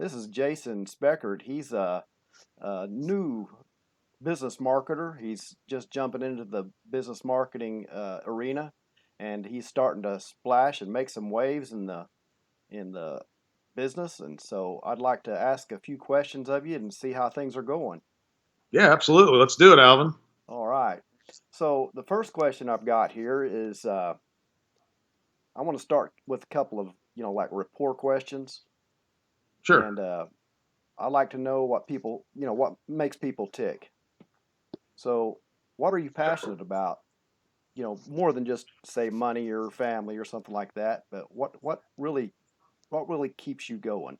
This is Jason Speckert. He's a new business marketer. He's just jumping into the business marketing arena, and he's starting to splash and make some waves in the business. And so I'd like to ask a few questions of you and see how things are going. Yeah, absolutely. Let's do it, Alvin. All right. So the first question I've got here is I want to start with a couple of like rapport questions, Sure. and I like to know what people what makes people tick. So, what are you passionate about? More than just say money or family or something like that, but what really keeps you going?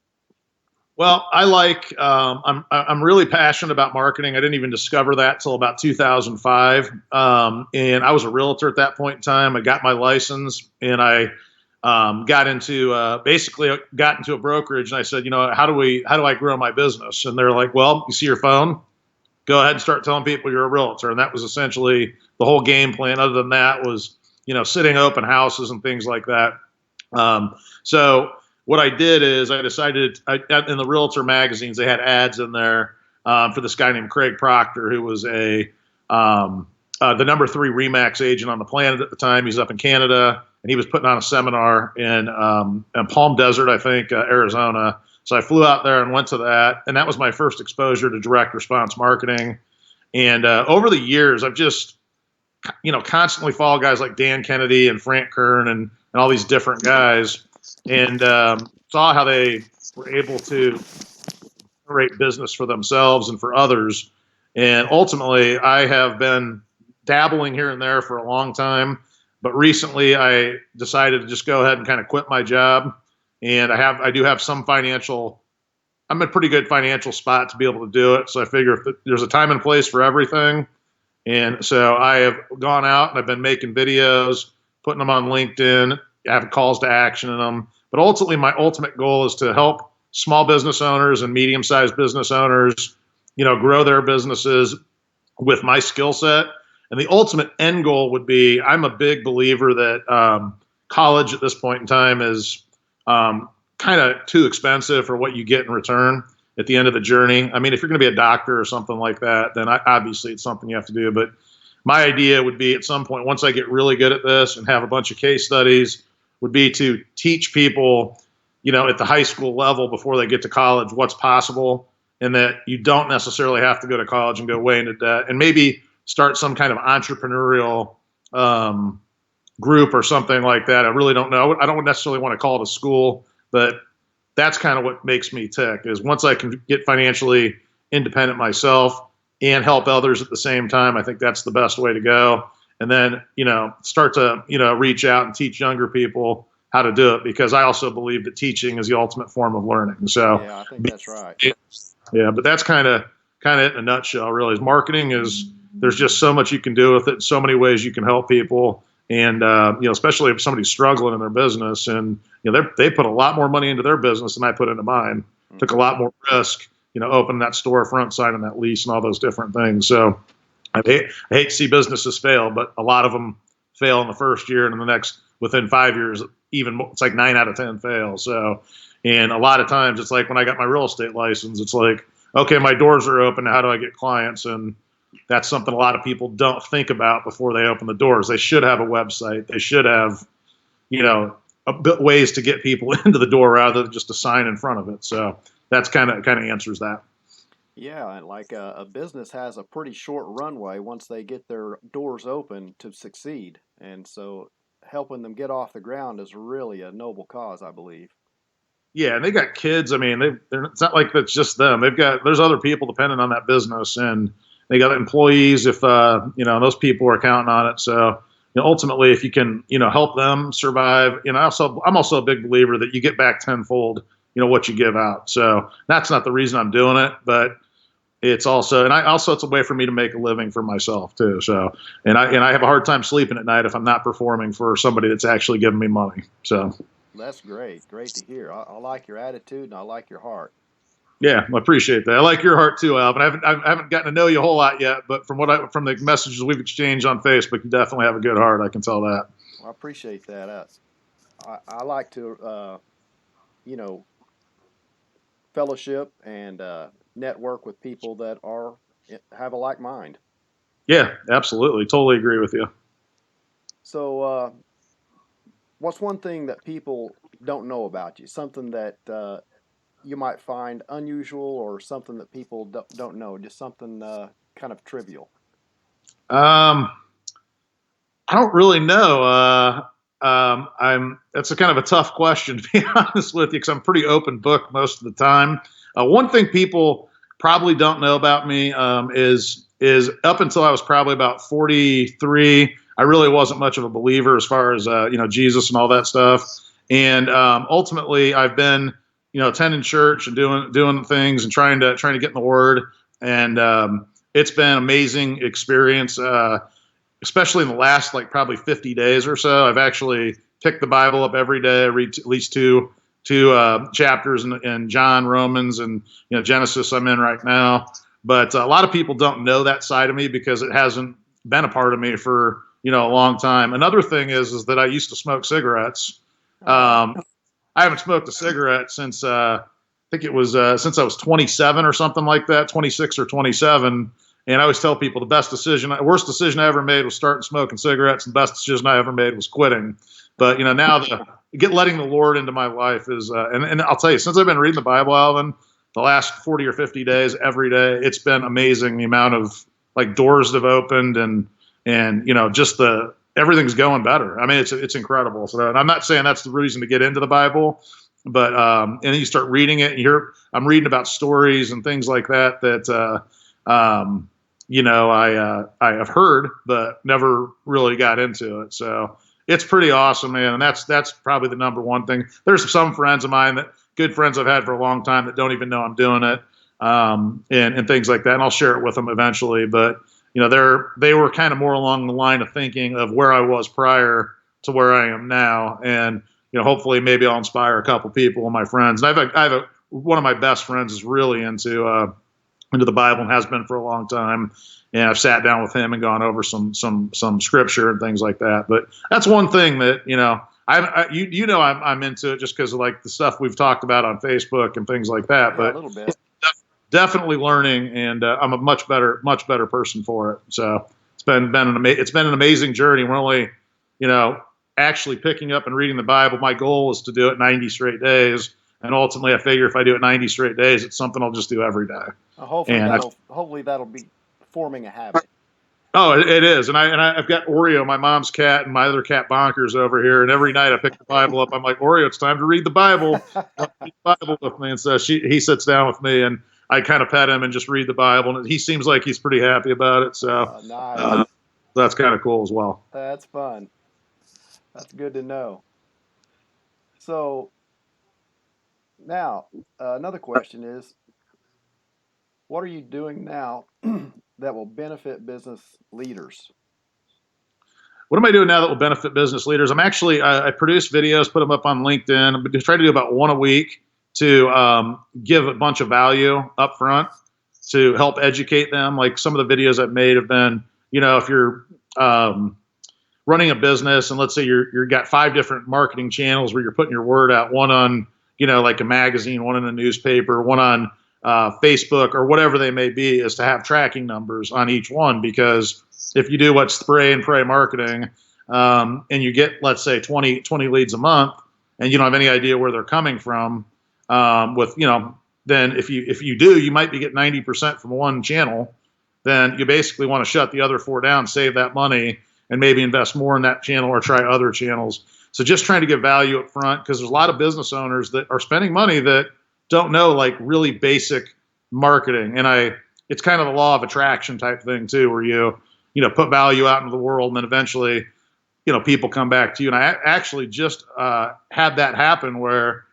Well, I'm really passionate about marketing. I didn't even discover that till about 2005, and I was a realtor at that point in time. I got my license, and I got into basically got into a brokerage. And I said, how do I grow my business? And they're like, well, you see your phone, go ahead and start telling people you're a realtor. And that was essentially the whole game plan. Other than that was, sitting open houses and things like that. So what I did is I decided in the realtor magazines, they had ads in there for this guy named Craig Proctor, who was the number three Remax agent on the planet at the time. He's up in Canada, and he was putting on a seminar in Palm Desert, I think, Arizona. So I flew out there and went to that, and that was my first exposure to direct response marketing. And over the years, I've just constantly follow guys like Dan Kennedy and Frank Kern and all these different guys, and saw how they were able to generate business for themselves and for others. And ultimately, I have been dabbling here and there for a long time, but recently I decided to just go ahead and kind of quit my job. And I do have some financial. I'm in a pretty good financial spot to be able to do it. So I figure if there's a time and place for everything, and so I have gone out and I've been making videos, putting them on LinkedIn, having calls to action in them. But ultimately, my ultimate goal is to help small business owners and medium-sized business owners, grow their businesses with my skill set. And the ultimate end goal would be, I'm a big believer that college at this point in time is kind of too expensive for what you get in return at the end of the journey. I mean, if you're going to be a doctor or something like that, then obviously it's something you have to do. But my idea would be at some point, once I get really good at this and have a bunch of case studies, would be to teach people, at the high school level before they get to college, what's possible, and that you don't necessarily have to go to college and go way into debt, and maybe start some kind of entrepreneurial group or something like that. I really don't know. I don't necessarily want to call it a school, but that's kind of what makes me tick is once I can get financially independent myself and help others at the same time. I think that's the best way to go. And then, start to, reach out and teach younger people how to do it, because I also believe that teaching is the ultimate form of learning. So, Yeah, I think that's right. yeah, but that's kind of in a nutshell, really. Is marketing is there's just so much you can do with it, so many ways you can help people, and especially if somebody's struggling in their business, and they put a lot more money into their business than I put into mine. Took a Hmm. lot more risk, opening that storefront, signing that lease, and all those different things. So I hate to see businesses fail, but a lot of them fail in the first year, and in the next within 5 years, even more, it's like 9 out of 10 fail. So, and a lot of times it's like when I got my real estate license, it's like, okay, my doors are open. How do I get clients? And that's something a lot of people don't think about before they open the doors. They should have a website. They should have, you know, a bit ways to get people into the door rather than just a sign in front of it. So that's kind of answers that. Yeah, and like a business has a pretty short runway once they get their doors open to succeed, and so helping them get off the ground is really a noble cause, I believe. Yeah, and they got kids. I mean, it's not like that's just them. There's other people dependent on that business, and they got employees. If those people are counting on it. So ultimately, if you can help them survive, I'm also a big believer that you get back tenfold. What you give out. So that's not the reason I'm doing it, but it's also, and I also, it's a way for me to make a living for myself too. So, and I have a hard time sleeping at night if I'm not performing for somebody that's actually giving me money. So. That's great. Great to hear. I like your attitude and I like your heart. Yeah, I appreciate that. I like your heart too, Alvin. I haven't gotten to know you a whole lot yet, but from the messages we've exchanged on Facebook, you definitely have a good heart. I can tell that. I appreciate that. I like to, you know, fellowship and network with people that are have a like mind. Yeah, absolutely. Totally agree with you. So, what's one thing that people don't know about you? Something that you might find unusual, or something that people don't know? Just something kind of trivial. Um, I don't really know. That's a kind of a tough question to be honest with you, because I'm a pretty open book most of the time. One thing people probably don't know about me is up until I was probably about 43, I really wasn't much of a believer as far as Jesus and all that stuff. And ultimately, I've been attending church and doing things and trying to get in the Word, and it's been an amazing experience. Especially in the last like probably 50 days or so, I've actually picked the Bible up every day. I read at least two chapters in John, Romans, and Genesis. I'm in right now, but a lot of people don't know that side of me because it hasn't been a part of me for a long time. Another thing is that I used to smoke cigarettes. Oh, I haven't smoked a cigarette since I think it was since I was 27 or something like that, 26 or 27. And I always tell people worst decision I ever made was starting smoking cigarettes. And the best decision I ever made was quitting. But now letting the Lord into my life is, and I'll tell you, since I've been reading the Bible, Alvin, the last 40 or 50 days, every day, it's been amazing the amount of like doors that have opened and just everything's going better. I mean, it's incredible. So, and I'm not saying that's the reason to get into the Bible, but and then you start reading it, and I'm reading about stories and things like that. I have heard, but never really got into it. So it's pretty awesome, man. And that's probably the number one thing. There's some friends of mine good friends I've had for a long time that don't even know I'm doing it, and things like that. And I'll share it with them eventually. But they were kind of more along the line of thinking of where I was prior to where I am now, and hopefully maybe I'll inspire a couple people and my friends. And I have one of my best friends is really into the Bible and has been for a long time. And I've sat down with him and gone over some scripture and things like that. But that's one thing that I'm into it just because of like the stuff we've talked about on Facebook and things like that. yeah, a But little bit. definitely learning, and I'm a much better person for it. So it's been an amazing journey. We're only actually picking up and reading the Bible. My goal is to do it 90 straight days. And ultimately, I figure if I do it 90 straight days, it's something I'll just do every day. Hopefully that'll be forming a habit. Oh, it is. And I've got Oreo, my mom's cat, and my other cat Bonkers over here. And every night I pick the Bible up. I'm like, Oreo, it's time to read the Bible. Read the Bible with me. And so he sits down with me, and I kind of pet him and just read the Bible. And he seems like he's pretty happy about it. So Nice. that's kind of cool as well. That's fun. That's good to know. So now, another question is, what are you doing now that will benefit business leaders? What am I doing now that will benefit business leaders? I produce videos, put them up on LinkedIn. I'm trying to do about one a week to give a bunch of value up front to help educate them. Like some of the videos I've made have been, if you're running a business and let's say you've got 5 different marketing channels where you're putting your word out, one on, like a magazine, one in a newspaper, one on Facebook or whatever they may be, is to have tracking numbers on each one. Because if you do what's spray and pray marketing and you get, let's say 20 leads a month and you don't have any idea where they're coming from, then if you do, you might be getting 90% from one channel. Then you basically want to shut the other 4 down, save that money, and maybe invest more in that channel or try other channels. So just trying to give value up front, because there's a lot of business owners that are spending money that don't know like really basic marketing. And it's kind of a law of attraction type thing too, where you put value out into the world and then eventually, people come back to you. And I actually just had that happen where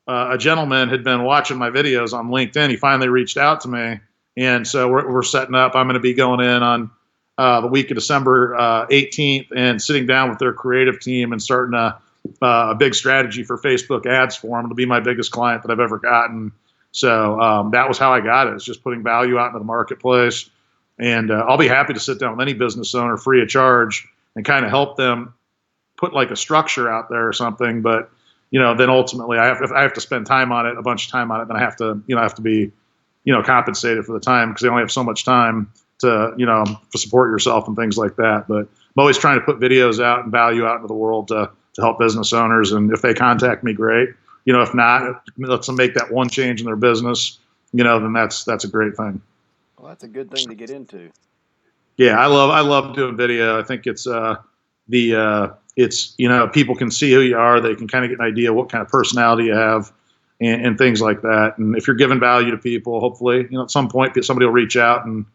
a gentleman had been watching my videos on LinkedIn. He finally reached out to me. And so we're setting up. I'm going to be going in on the week of December 18th and sitting down with their creative team and starting a big strategy for Facebook ads for them. It'll be my biggest client that I've ever gotten. So that was how I got it. It's just putting value out into the marketplace. And I'll be happy to sit down with any business owner free of charge and kind of help them put like a structure out there or something. But then ultimately I have to spend time on it, a bunch of time on it, then I have to, be, compensated for the time because they only have so much time to support yourself and things like that. But I'm always trying to put videos out and value out into the world to help business owners. And if they contact me, great. If not, lets them make that one change in their business, then that's a great thing. Well, that's a good thing to get into. Yeah, I love doing video. I think it's people can see who you are. They can kind of get an idea what kind of personality you have and things like that. And if you're giving value to people, hopefully, at some point somebody will reach out and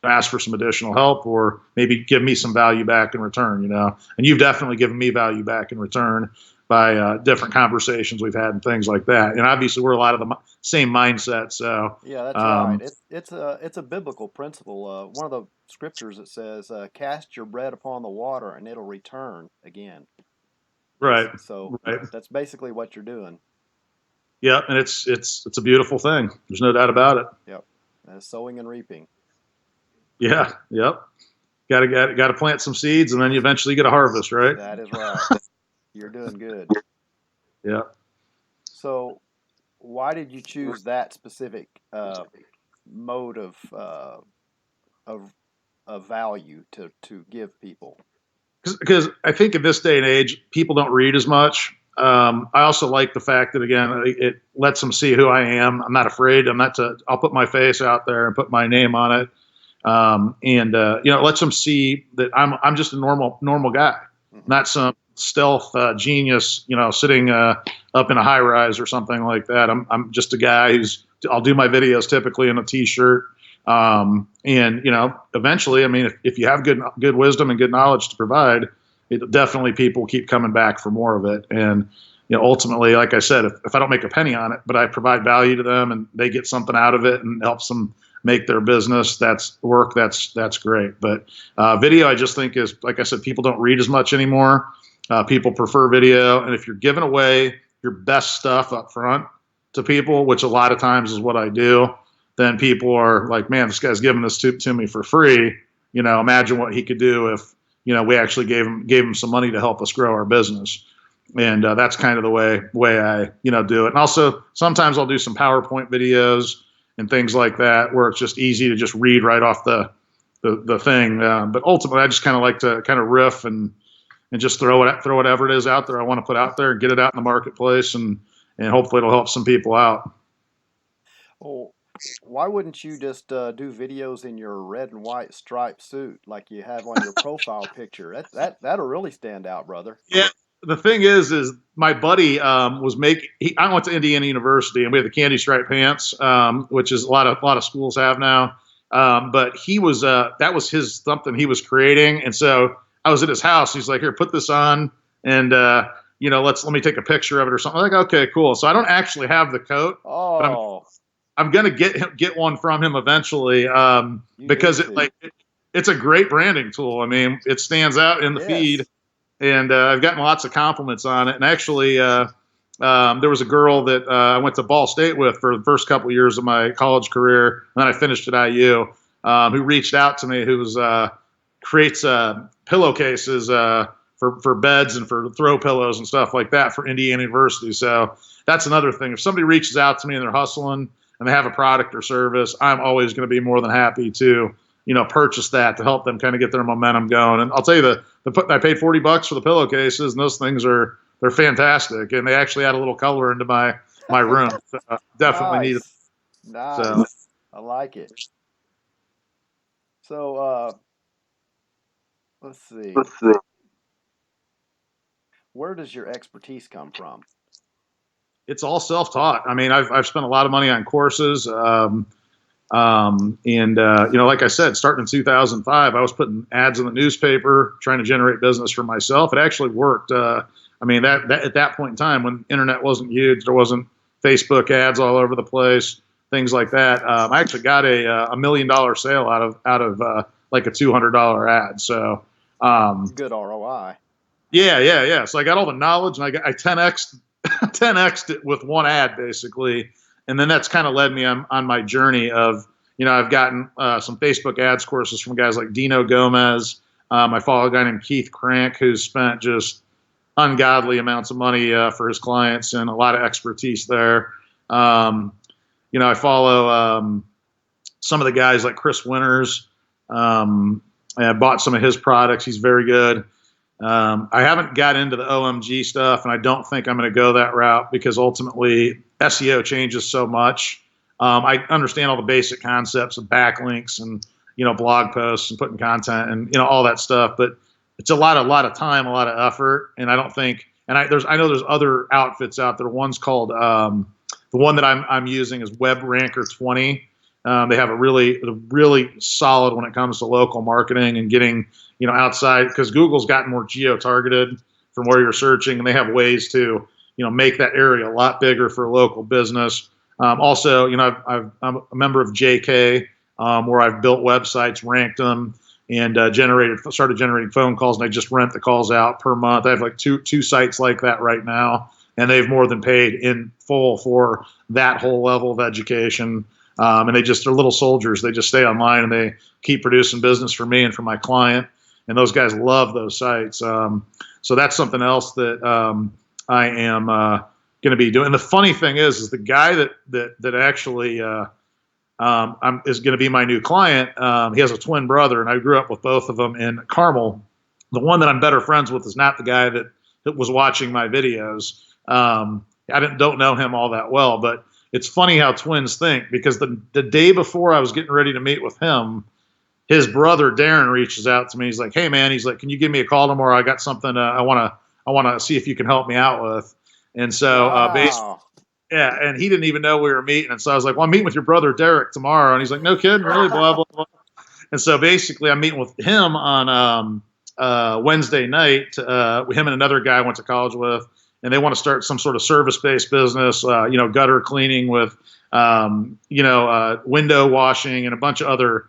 ask for some additional help or maybe give me some value back in return, and you've definitely given me value back in return by different conversations we've had and things like that. And obviously we're a lot of the same mindset. So yeah, that's right. It's a biblical principle. One of the scriptures that says, "Cast your bread upon the water, and it'll return again." right, So right. that's basically what you're doing. Yeah, and it's a beautiful thing. There's no doubt about it. Yep, sowing and reaping. Yeah, yep. Got to plant some seeds, and then you eventually get a harvest, right? That is right. You're doing good. Yeah. So, why did you choose that specific mode of value to give people? Because I think in this day and age, people don't read as much. I also like the fact that again, it lets them see who I am. I'm not afraid. I'll put my face out there and put my name on it. It lets them see that I'm just a normal guy, not some stealth genius, sitting up in a high rise or something like that. I'm just a guy I'll do my videos typically in a t-shirt. Eventually, I mean, if you have good wisdom and good knowledge to provide, definitely people keep coming back for more of it. And, ultimately, like I said, if I don't make a penny on it, but I provide value to them and they get something out of it and helps them make their business, that's great. But video, I just think is, like I said, people don't read as much anymore. People prefer video. And if you're giving away your best stuff up front to people, which a lot of times is what I do, then people are like, man, this guy's giving this to me for free. Imagine what he could do if, we actually gave him some money to help us grow our business. And that's kind of the way I, do it. And also sometimes I'll do some PowerPoint videos and things like that where it's just easy to just read right off the thing. But ultimately, I just kind of like to kind of riff and just throw whatever it is out there I want to put out there and get it out in the marketplace, and hopefully it'll help some people out. Well, why wouldn't you just do videos in your red and white striped suit like you have on your profile picture? That'll really stand out, brother. Yeah. The thing is my buddy I went to Indiana University and we had the candy stripe pants, which is a lot of schools have now. But he was that was something he was creating, and so I was at his house. He's like, "Here, put this on, and let me take a picture of it or something." I'm like, "Okay, cool." So I don't actually have the coat, but I'm gonna get one from him eventually, because it's a great branding tool. I mean, it stands out in the feed. And I've gotten lots of compliments on it. And actually, there was a girl that I went to Ball State with for the first couple of years of my college career, and then I finished at IU, who reached out to me, who creates pillowcases for beds and for throw pillows and stuff like that for Indiana University. So that's another thing. If somebody reaches out to me and they're hustling and they have a product or service, I'm always going to be more than happy to purchase that to help them kind of get their momentum going. And I'll tell you I paid $40 for the pillowcases, and those things they're fantastic. And they actually add a little color into my room. So definitely need it. Nice. So, I like it. So let's see. Where does your expertise come from? It's all self-taught. I mean, I've spent a lot of money on courses. Like I said, starting in 2005, I was putting ads in the newspaper, trying to generate business for myself. It actually worked. That at that point in time, when internet wasn't huge, there wasn't Facebook ads all over the place, things like that. I actually got a $1 million sale out of like a $200 ad. So good ROI. Yeah. So I got all the knowledge, and I 10x'd it with one ad basically. And then that's kind of led me on my journey of, I've gotten some Facebook ads courses from guys like Dino Gomez. I follow a guy named Keith Crank, who's spent just ungodly amounts of money for his clients and a lot of expertise there. Um, I follow some of the guys like Chris Winters. I bought some of his products. He's very good. I haven't got into the OMG stuff, and I don't think I'm going to go that route because ultimately SEO changes so much. I understand all the basic concepts of backlinks and blog posts and putting content and all that stuff, but it's a lot of time, a lot of effort, and I don't think. And I know there's other outfits out there. One's called the one that I'm using is Web Ranker 20. They have a really solid when it comes to local marketing and getting outside, because Google's gotten more geo-targeted from where you're searching, and they have ways to make that area a lot bigger for a local business. Also, I'm a member of JK, where I've built websites, ranked them, and started generating phone calls, and I just rent the calls out per month. I have like two sites like that right now, and they've more than paid in full for that whole level of education. And they're little soldiers. They just stay online and they keep producing business for me and for my client. And those guys love those sites. So that's something else that I am going to be doing. And the funny thing is the guy that actually is going to be my new client. He has a twin brother, and I grew up with both of them in Carmel. The one that I'm better friends with is not the guy that was watching my videos. I don't know him all that well, but it's funny how twins think, because the day before I was getting ready to meet with him, his brother Darren reaches out to me. He's like, "Hey man," he's like, "Can you give me a call tomorrow? I got something I want to see if you can help me out with." And so Wow. yeah, and he didn't even know we were meeting. And so I was like, "Well, I'm meeting with your brother Derek tomorrow." And he's like, "No kidding, really?" Blah blah blah. And so basically, I'm meeting with him on Wednesday night. Him and another guy I went to college with, and they want to start some sort of service-based business, gutter cleaning with, window washing and a bunch of other,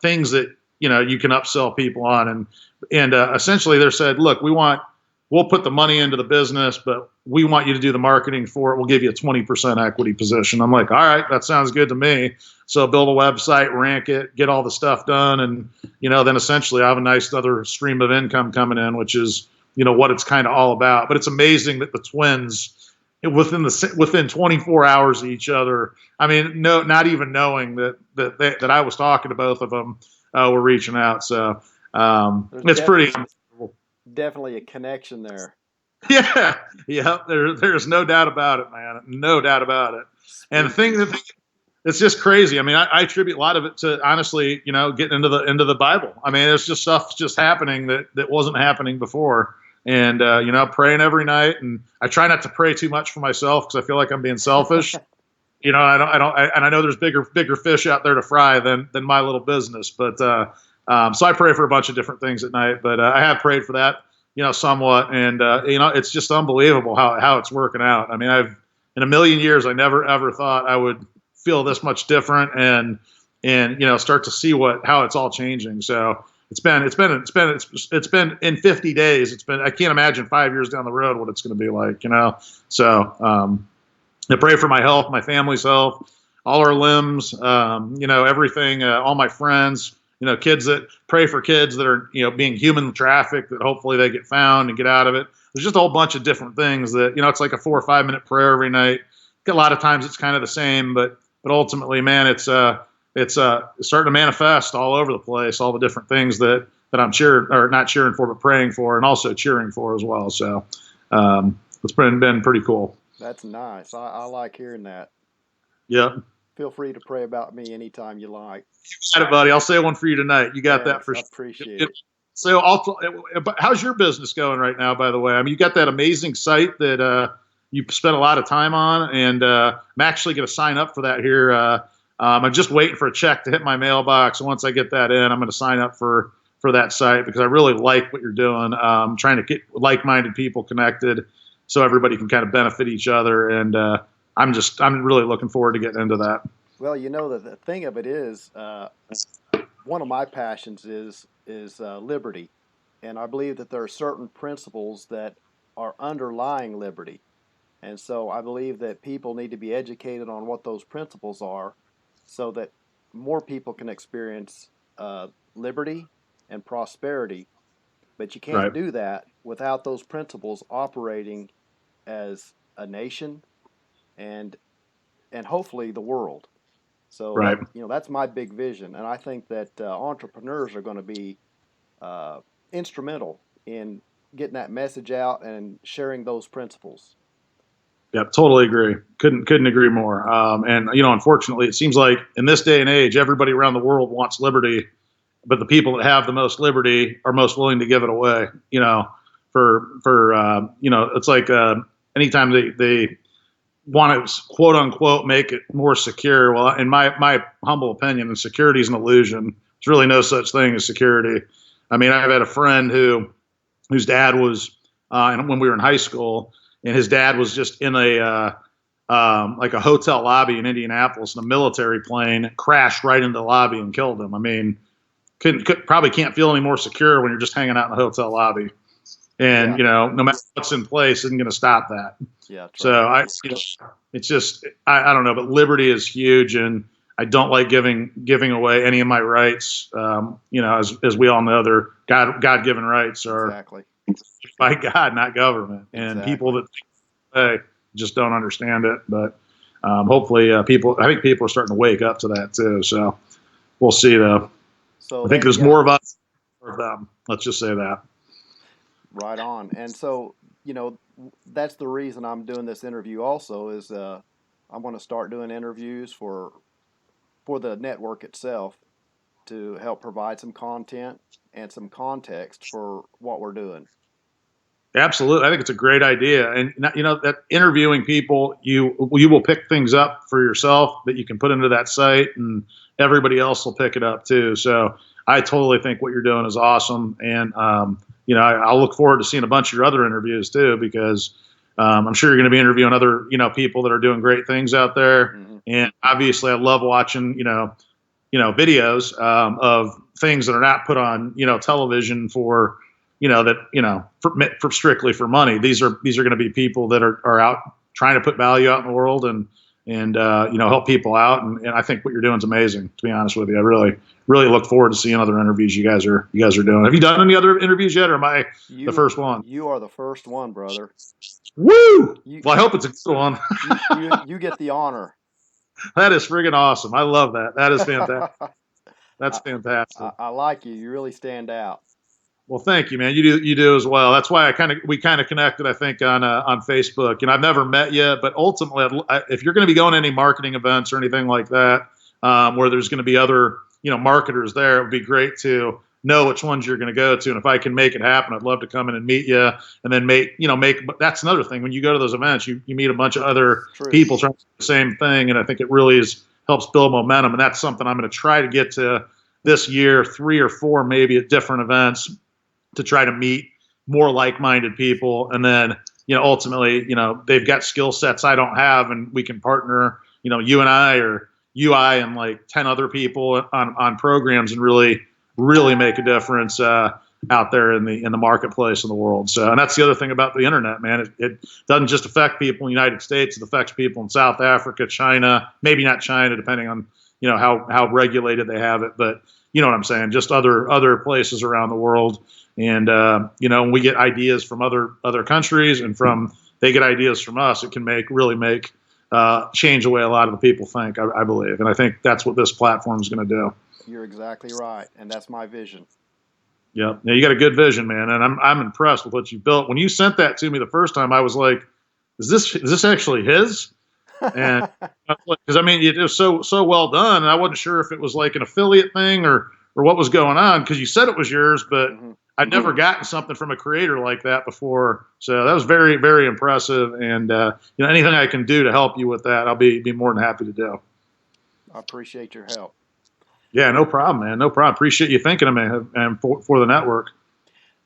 things that, you can upsell people on. And essentially they said, "Look, we'll put the money into the business, but we want you to do the marketing for it. We'll give you a 20% equity position." I'm like, "All right, that sounds good to me." So build a website, rank it, get all the stuff done. And, then essentially I have a nice other stream of income coming in, which is, what it's kind of all about. But it's amazing that the twins, within 24 hours of each other, I mean, no, not even knowing that I was talking to both of them, were reaching out. So it's pretty. Definitely a connection there. Yeah, yeah. There's no doubt about it, man. No doubt about it. And the thing, it's just crazy. I mean, I attribute a lot of it to, honestly, getting into the Bible. I mean, it's just stuff just happening that wasn't happening before. And praying every night, and I try not to pray too much for myself because I feel like I'm being selfish. And I know there's bigger fish out there to fry than my little business. But so I pray for a bunch of different things at night. But I have prayed for that, somewhat, and it's just unbelievable how it's working out. I mean, in a million years, I never ever thought I would feel this much different and start to see how it's all changing. So it's been in 50 days. I can't imagine 5 years down the road what it's going to be like, So I pray for my health, my family's health, all our limbs, everything, all my friends, kids pray for kids that are, being human trafficked, that hopefully they get found and get out of it. There's just a whole bunch of different things that, it's like a 4 or 5 minute prayer every night. A lot of times it's kind of the same, but ultimately, man, it's starting to manifest all over the place, all the different things that I'm not cheering for, but praying for, and also cheering for as well. So it's been pretty cool. That's nice. I like hearing that. Yeah. Feel free to pray about me anytime you like. You got it, buddy. I'll say one for you tonight. You got that for I sure. appreciate it. So, how's your business going right now, by the way? I mean, you got that amazing site that you spent a lot of time on, and I'm actually going to sign up for that here. I'm just waiting for a check to hit my mailbox. And once I get that in, I'm going to sign up for that site because I really like what you're doing. Trying to get like-minded people connected so everybody can kind of benefit each other. And I'm really looking forward to getting into that. Well, the thing of it is, one of my passions is liberty, and I believe that there are certain principles that are underlying liberty, and so I believe that people need to be educated on what those principles are, so that more people can experience liberty and prosperity But you can't Right. do that without those principles operating as a nation and hopefully the world. So Right. that's my big vision, and I think that entrepreneurs are going to be uh, instrumental in getting that message out and sharing those principles. Yep, totally agree. Couldn't agree more. And unfortunately, it seems like in this day and age, everybody around the world wants liberty, but the people that have the most liberty are most willing to give it away. It's like anytime they want to quote unquote make it more secure. Well, in my humble opinion, security is an illusion. There's really no such thing as security. I mean, I've had a friend whose dad was when we were in high school, and his dad was just in like a hotel lobby in Indianapolis, and a military plane crashed right into the lobby and killed him. I mean, probably can't feel any more secure when you're just hanging out in a hotel lobby. And Yeah, no matter what's in place, isn't going to stop that. yeah, that's So right. it's just I don't know, but liberty is huge, and I don't like giving away any of my rights. As we all know, they're God given rights are Exactly, by God, not government. And people exactly. that think just don't understand it. But hopefully, I think people are starting to wake up to that too. So we'll see, though. So I think that, there's yeah, more of us than of them. Let's just say that. right on. And so that's the reason I'm doing this interview. Also, is I'm going to start doing interviews for the network itself to help provide some content and some context for what we're doing. Absolutely, I think it's a great idea, and that interviewing people, you will pick things up for yourself that you can put into that site, and everybody else will pick it up too. So I totally think what you're doing is awesome, and I'll look forward to seeing a bunch of your other interviews too, because I'm sure you're going to be interviewing other people that are doing great things out there, Hmm. and obviously I love watching videos of things that are not put on television for for strictly for money. These are going to be people that are out trying to put value out in the world and help people out. And I think what you're doing is amazing. To be honest with you, I really look forward to seeing other interviews you guys are doing. Have you done any other interviews yet, or am I the You first one? you are the first one, brother. Woo! You Well, I hope it's a good one. you get the honor. That is friggin' awesome. I love that. That is fantastic. I, That's fantastic. I like you. You really stand out. Well, thank you, man. You do as well. That's why we kind of connected, I think, on Facebook. I've never met you, but ultimately, if you're going to be going to any marketing events or anything like that, where there's going to be other marketers there, it would be great to know which ones you're going to go to. And if I can make it happen, I'd love to come in and meet you, and then make. That's another thing. When you go to those events, you meet a bunch of other True. people trying to do the same thing, and I think it really helps build momentum. And that's something I'm going to try to get to this year, 3 or 4 maybe at different events, to try to meet more like-minded people. And then, ultimately, they've got skill sets I don't have, and we can partner, you and I, or UI and like 10 other people on programs, and really make a difference out there in the marketplace in the world. So, and that's the other thing about the internet, man. It doesn't just affect people in the United States. It affects people in South Africa, China, maybe not China, depending on, how regulated they have it. But you know what I'm saying? Just other places around the world. And we get ideas from other countries, and they get ideas from us. It can really make change the way a lot of the people think. I believe, and I think that's what this platform is going to do. You're exactly right, and that's my vision. Yeah, you got a good vision, man, and I'm impressed with what you built. When you sent that to me the first time, I was like, "Is this actually his?" And because I mean, it was so well done, and I wasn't sure if it was like an affiliate thing or what was going on, because you said it was yours, but Hmm. I'd never gotten something from a creator like that before. So that was very, very impressive. And anything I can do to help you with that, I'll be more than happy to do. I appreciate your help. Yeah, no problem, man. No problem. Appreciate you thinking of me and for the network.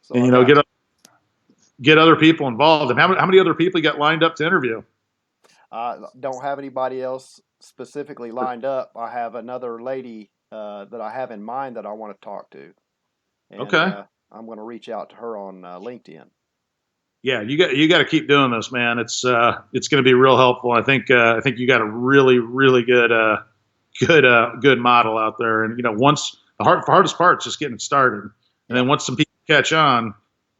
So And I got get other people involved. And how many other people you got lined up to interview? I don't have anybody else specifically lined up. I have another lady that I have in mind that I want to talk to, and Okay. I'm going to reach out to her on LinkedIn. Yeah, you got to keep doing this, man. It's going to be real helpful. I think you got a really good model out there. And once the hardest part is just getting it started, and Yeah, then once some people catch on,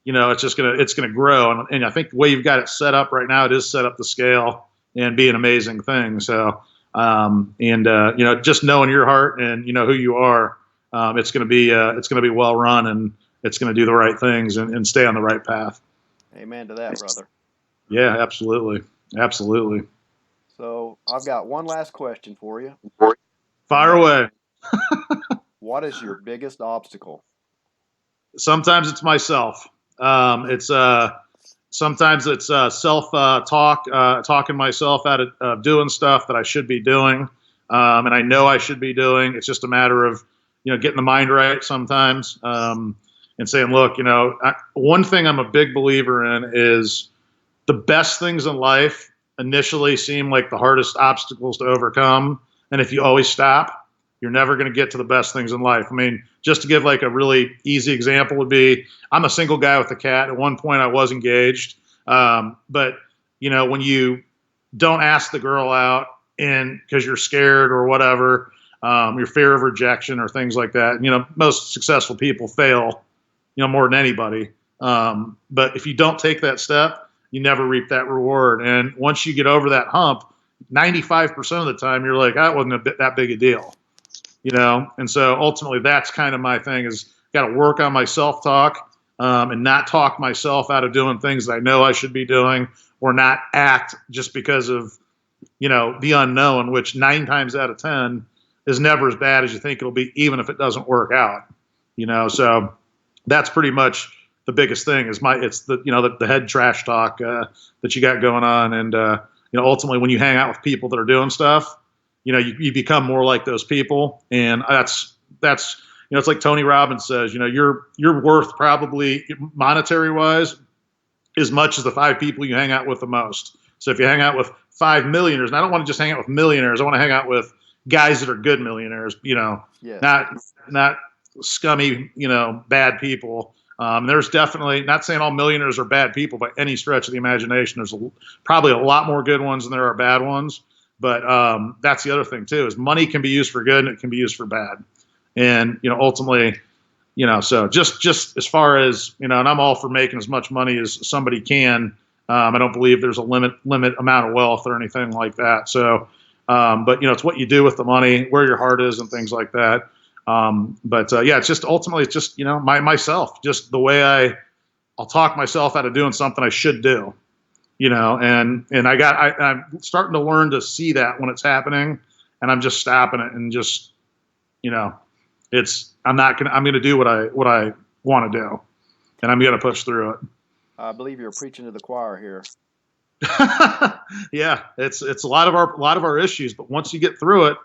it's gonna grow. And I think the way you've got it set up right now, it is set up to scale and be an amazing thing. So, just knowing your heart and who you are, it's gonna be well run, and it's gonna do the right things and stay on the right path. Amen to that, brother. Yeah, absolutely, absolutely. So I've got one last question for you. Fire away. What is your biggest obstacle? Sometimes it's myself. It's sometimes it's self talk, talking myself out of doing stuff that I should be doing, and I know I should be doing. It's just a matter of getting the mind right sometimes, and saying, look, one thing I'm a big believer in is the best things in life initially seem like the hardest obstacles to overcome, and if you always stop, you're never going to get to the best things in life. I mean, just to give like a really easy example would be, I'm a single guy with a cat. At one point I was engaged. But when you don't ask the girl out and because you're scared or whatever, your fear of rejection or things like that, most successful people fail, more than anybody. But if you don't take that step, you never reap that reward. And once you get over that hump, 95% of the time you're like, that wasn't that big a deal. And so ultimately that's kind of my thing is got to work on my self-talk, and not talk myself out of doing things that I know I should be doing, or not act just because of, the unknown, which 9 times out of 10 is never as bad as you think it'll be, even if it doesn't work out, so that's pretty much the biggest thing is it's the head trash talk, that you got going on. And, ultimately when you hang out with people that are doing stuff, you become more like those people. And that's it's like Tony Robbins says, you're worth probably monetary wise as much as the 5 people you hang out with the most. So if you hang out with 5 millionaires, and I don't want to just hang out with millionaires, I want to hang out with guys that are good millionaires, Yes. not scummy, bad people. There's definitely, not saying all millionaires are bad people by any stretch of the imagination. There's probably a lot more good ones than there are bad ones. But that's the other thing too, is money can be used for good and it can be used for bad. And, ultimately, so just as far as, and I'm all for making as much money as somebody can. I don't believe there's a limit amount of wealth or anything like that. So, but it's what you do with the money, where your heart is and things like that. It's just ultimately, it's just, myself, just the way I'll talk myself out of doing something I should do. And I'm starting to learn to see that when it's happening, and I'm just stopping it and just, I'm going to do what I want to do, and I'm going to push through it. I believe you're preaching to the choir here. Yeah, it's a lot of our issues, but once you get through it,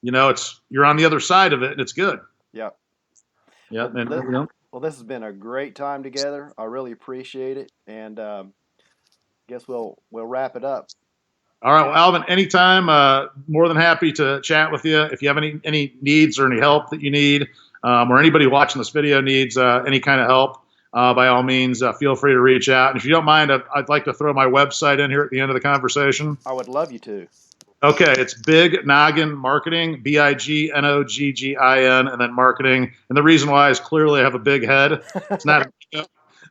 you're on the other side of it, and it's good. Yep. Yeah. Well, this has been a great time together. I really appreciate it, and guess we'll wrap it up. All right, well, Alvin, anytime, more than happy to chat with you. If you have any needs or any help that you need, or anybody watching this video needs any kind of help, by all means, feel free to reach out. And if you don't mind, I'd like to throw my website in here at the end of the conversation. I would love you to. Okay, it's Big Noggin Marketing, BIGNOGGIN, and then marketing. And the reason why is clearly I have a big head. It's not.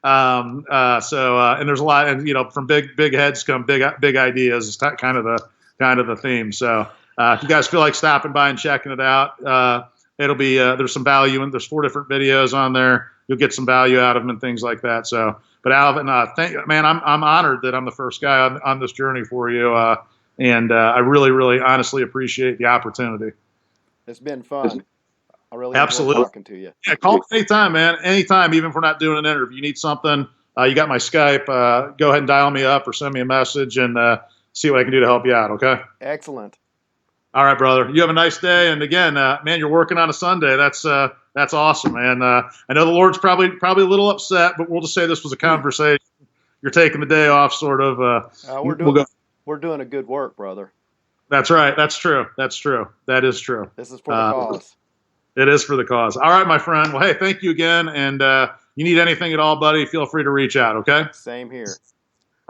And there's a lot, and from big heads come big ideas. It's kind of the theme. So if you guys feel like stopping by and checking it out, it'll be there's some value, and there's 4 different videos on there. You'll get some value out of them and things like that. So, but Alvin, man, I'm honored that I'm the first guy on this journey for you. And I really, really, honestly appreciate the opportunity. It's been fun. I really Absolutely enjoyed talking to you. Yeah, call me anytime, man. Anytime, even if we're not doing an interview. You need something, you got my Skype. Go ahead and dial me up or send me a message and see what I can do to help you out, okay? Excellent. All right, brother. You have a nice day. And again, man, you're working on a Sunday. That's awesome, man. I know the Lord's probably a little upset, but we'll just say this was a conversation. You're taking the day off, sort of. We're doing a good work, brother. That's right. That's true. That is true. This is for the cause. It is for the cause. All right, my friend. Well, hey, thank you again. And you need anything at all, buddy, feel free to reach out, okay? Same here.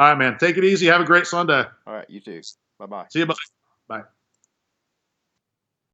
All right, man. Take it easy. Have a great Sunday. All right, you too. Bye-bye. See you, bye. Bye.